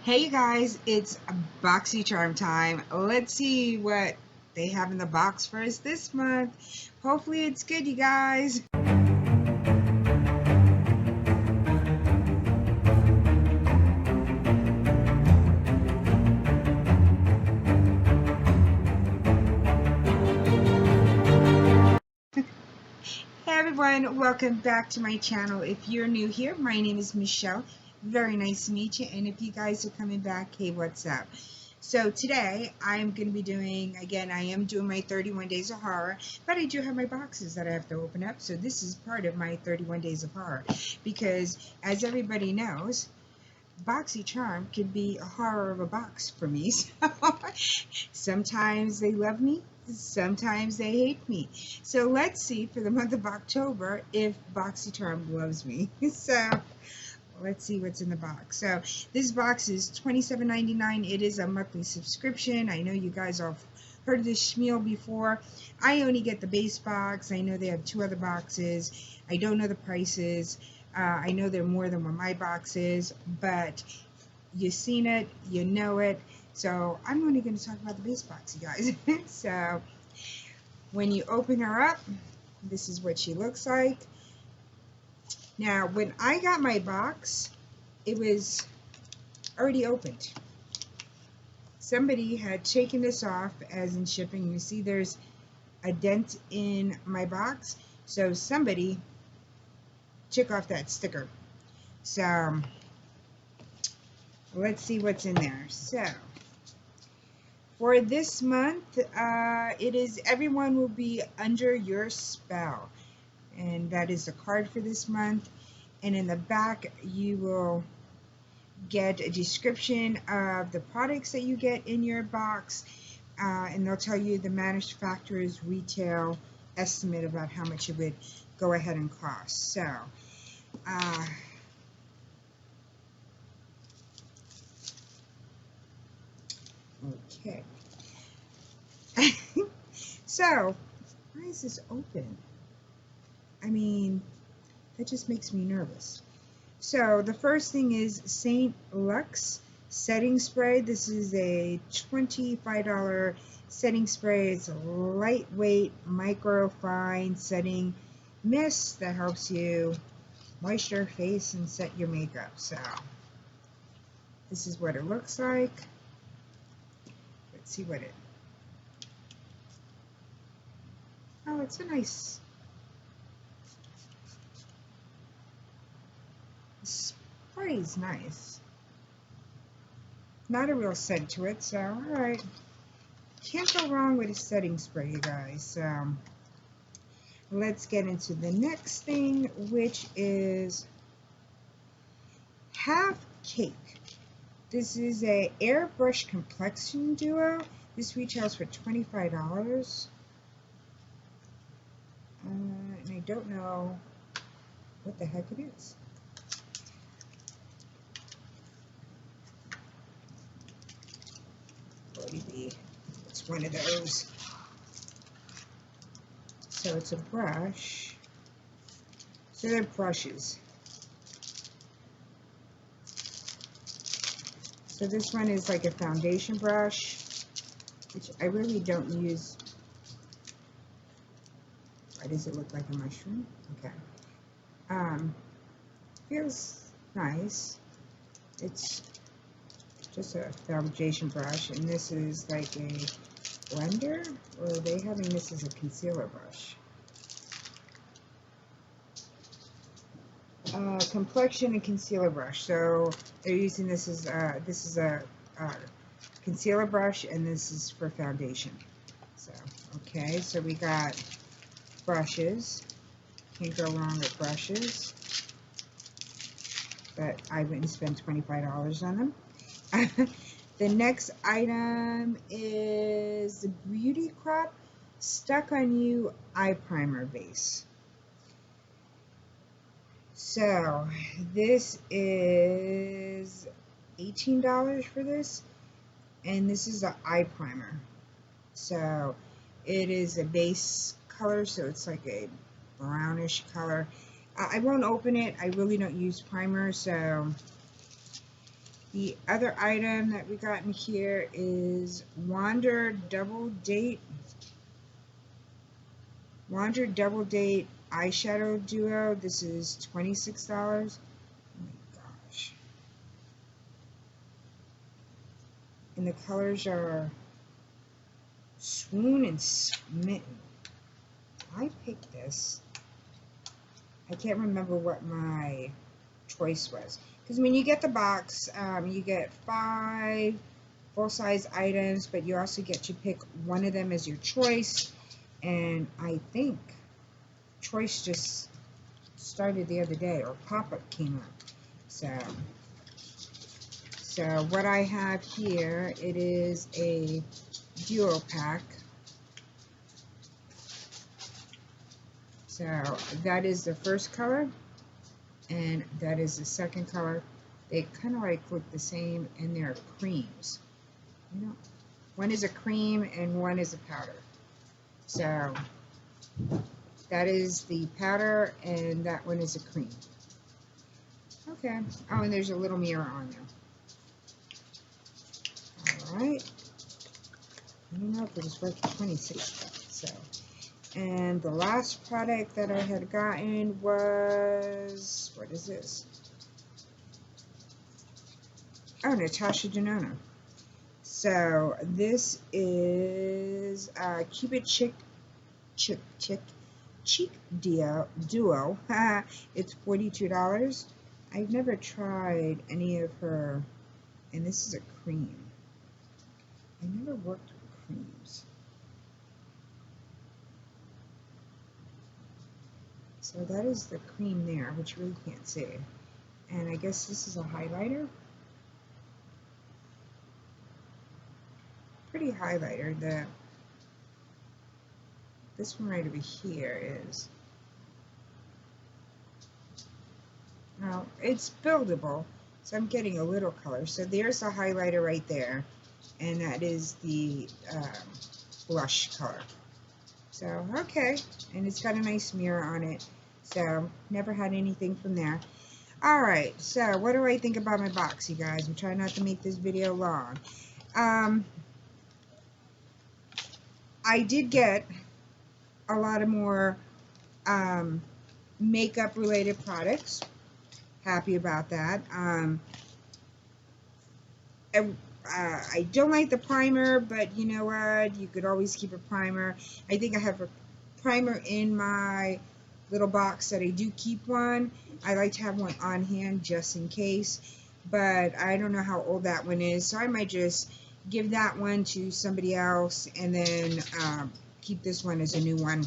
Hey you guys, it's BoxyCharm time. Let's see what they have in the box for us this month. Hopefully it's good, you guys. Hey everyone, welcome back to my channel. If you're new here, my name is Michelle. Very nice to meet you. And if you guys are coming back, hey, what's up? So today I'm going to be doing, again, I am doing my 31 days of horror, but I do have my boxes that I have to open up. So this is part of my 31 days of horror because, as everybody knows, BoxyCharm can be a horror of a box for me. So sometimes they love me, sometimes they hate me. So let's see for the month of October if BoxyCharm loves me. So let's see what's in the box. So this box is $27.99. It is a monthly subscription. I know you guys have heard of this schmeal before. I only get the base box. I know they have two other boxes. I don't know the prices. I know they're more than what my box is, but you've seen it, you know it. So I'm only going to talk about the base box, you guys. So when you open her up, this is what she looks like. Now, when I got my box, it was already opened. Somebody had taken this off as in shipping. You see there's a dent in my box. So somebody took off that sticker. So let's see what's in there. So for this month, it is Everyone Will Be Under Your Spell. And that is the card for this month. And in the back, you will get a description of the products that you get in your box. And they'll tell you the manufacturer's retail estimate about how much it would go ahead and cost. So, okay. So, why is this open? I mean, that just makes me nervous. So the first thing is St. Lux setting spray. This is a $25 setting spray. It's a lightweight microfine setting mist that helps you moisture face and set your makeup. So this is what it looks like. Let's see what it. Oh, it's a nice. Spray is nice. Not a real scent to it, so alright. Can't go wrong with a setting spray, you guys. Let's get into the next thing, which is Half Cake. This is a airbrush complexion duo. This retails for $25. And I don't know what the heck it is. It's one of those. So it's a brush. So they're brushes. So this one is like a foundation brush, which I really don't use. Why does it look like a mushroom? Okay. Feels nice. It's just a foundation brush, and this is like a blender, or are they having this as a concealer brush? Complexion and concealer brush. So they're using this as a concealer brush, and this is for foundation. So okay, so we got brushes. Can't go wrong with brushes, but I wouldn't spend $25 on them. The next item is the Beauty Crop Stuck on You Eye Primer Base. So this is $18 for this, and this is an eye primer. So it is a base color, so it's like a brownish color. I won't open it. I really don't use primer, so The other item that we got in here is Wander Double Date Eyeshadow Duo. This is $26. Oh my gosh. And the colors are Swoon and Smitten. I picked this. I can't remember what my choice was. Because when you get the box, you get 5 full-size items, but you also get to pick one of them as your choice. And I think choice just started the other day, or pop-up came up. So what I have here, it is a duo pack. So that is the first color, and that is the second color. They kind of like look the same, and they're creams. You know, one is a cream and one is a powder. So that is the powder, and that one is a cream. Okay. Oh, and there's a little mirror on there. All right. I don't know if it was worth $26. So. And the last product that I had gotten was, what is this? Oh, Natasha Denona. So this is Cupid Cheek Duo. It's $42. I've never tried any of her, and this is a cream. I never worked with creams. So that is the cream there, which you really can't see. And I guess this is a highlighter. Pretty highlighter. This one right over here is, well, it's buildable, so I'm getting a little color. So there's the highlighter right there, and that is the blush color. So, okay, and it's got a nice mirror on it. So, never had anything from there. Alright, so what do I think about my box, you guys? I'm trying not to make this video long. I did get a lot of more makeup related products. Happy about that. I don't like the primer, but you know what? You could always keep a primer. I think I have a primer in my little box that I do keep one. I like to have one on hand just in case, but I don't know how old that one is, so I might just give that one to somebody else and then keep this one as a new one.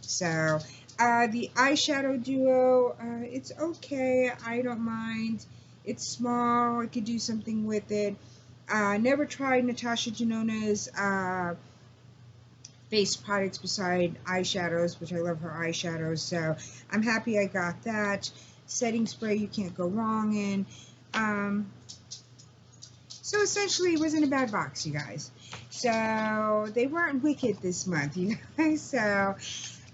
So the eyeshadow duo, it's okay. I don't mind. It's small. I could do something with it. Never tried Natasha Denona's face products beside eyeshadows, which I love her eyeshadows, so I'm happy I got that. Setting spray you can't go wrong in. So essentially it wasn't a bad box, you guys. So they weren't wicked this month, you guys. So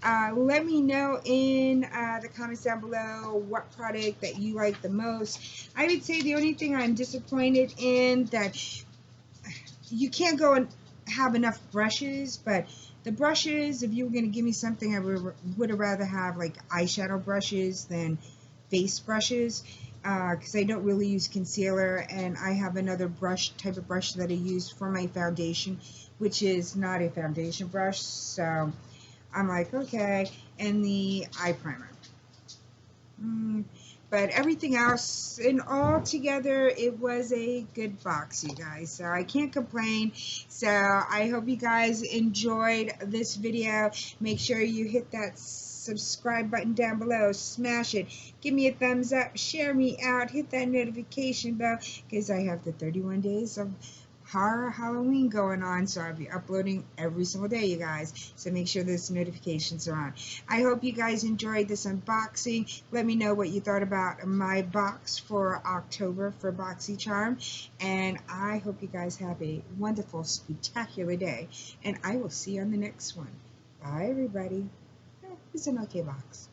let me know in the comments down below what product that you like the most. I would say the only thing I'm disappointed in that you can't go and have enough brushes, but the brushes, if you were going to give me something, I would have rather have like eyeshadow brushes than face brushes, because I don't really use concealer, and I have another type of brush that I use for my foundation, which is not a foundation brush. So I'm like, okay, and the eye primer. But everything else, and all together, it was a good box, you guys. So I can't complain. So I hope you guys enjoyed this video. Make sure you hit that subscribe button down below. Smash it. Give me a thumbs up. Share me out. Hit that notification bell, because I have the 31 days of horror Halloween going on, so I'll be uploading every single day, you guys, so make sure those notifications are on. I hope you guys enjoyed this unboxing. Let me know what you thought about my box for October for BoxyCharm, and I hope you guys have a wonderful, spectacular day, and I will see you on the next one. Bye, everybody. It's an okay box.